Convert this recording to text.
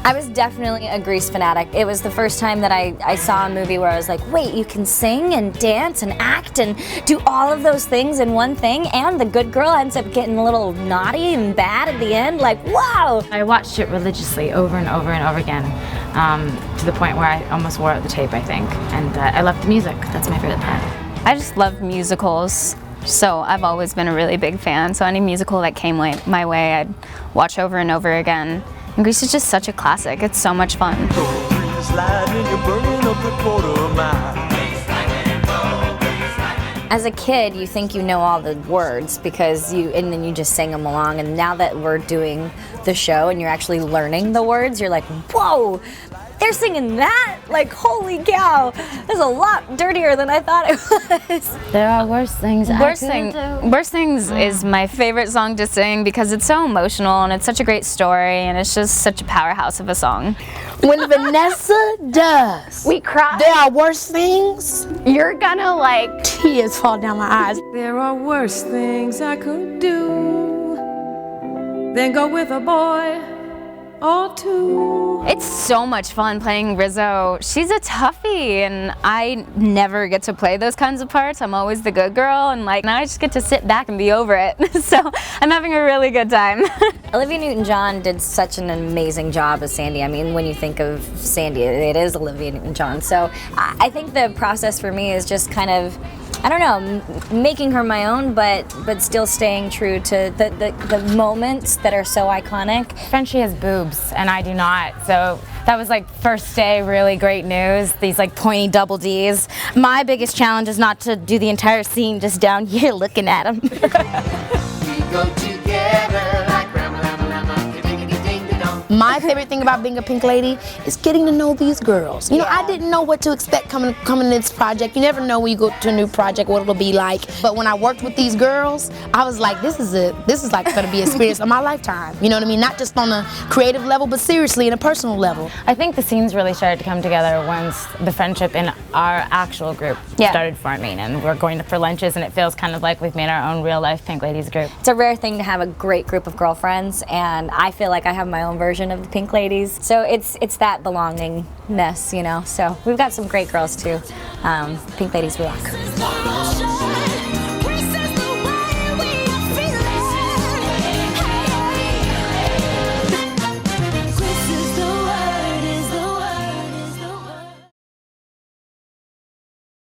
I was definitely a Grease fanatic. It was the first time that I saw a movie where I was like, wait, you can sing and dance and act and do all of those things in one thing, and the good girl ends up getting a little naughty and bad at the end. Like, wow! I watched it religiously over and over and over again, to the point where I almost wore out the tape, I think. And I love the music. That's my favorite part. I just love musicals, so I've always been a really big fan. So any musical that came my way, I'd watch over and over again. And Grease is just such a classic. It's so much fun. As a kid, you think you know all the words and then you just sing them along. And now that we're doing the show and you're actually learning the words, you're like, whoa, they're singing that? Like, holy cow, that's a lot dirtier than I thought it was. There are worse things Worst Things is my favorite song to sing because it's so emotional and it's such a great story and it's just such a powerhouse of a song. When Vanessa does, We cry. there are worse things, You're gonna like... tears fall down my eyes. There are worse things I could do than go with a boy or two. It's so much fun playing RIZZO. She's a toughie and I never get to play those kinds of parts. I'm always the good girl and like now I just get to sit back and be over it. So I'm having a really good time. Olivia Newton-John did such an amazing job as Sandy. I mean, when you think of Sandy, it is Olivia Newton-John. So I think the process for me is just kind of, I don't know, making her my own, but still staying true to the moments that are so iconic. Frenchie has boobs and I do not, so that was like first day really great news, these like pointy double Ds. My biggest challenge is not to do the entire scene just down here looking at him. We go together like Rama Lama Lama, ding-a-ding-ding-dong. My favorite thing about being a Pink Lady is getting to know these girls. You know, I didn't know what to expect coming to this project. You never know when you go to a new project what it'll be like. But when I worked with these girls, I was like, this is like going to be an experience of my lifetime. You know what I mean? Not just on a creative level, but seriously, in a personal level. I think the scenes really started to come together once the friendship in our actual group started forming, and we're going for lunches, and it feels kind of like we've made our own real life Pink Ladies group. It's a rare thing to have a great group of girlfriends, and I feel like I have my own version of the Pink Ladies. So it's that belongingness, you know. So we've got some great girls too. Pink Ladies rock.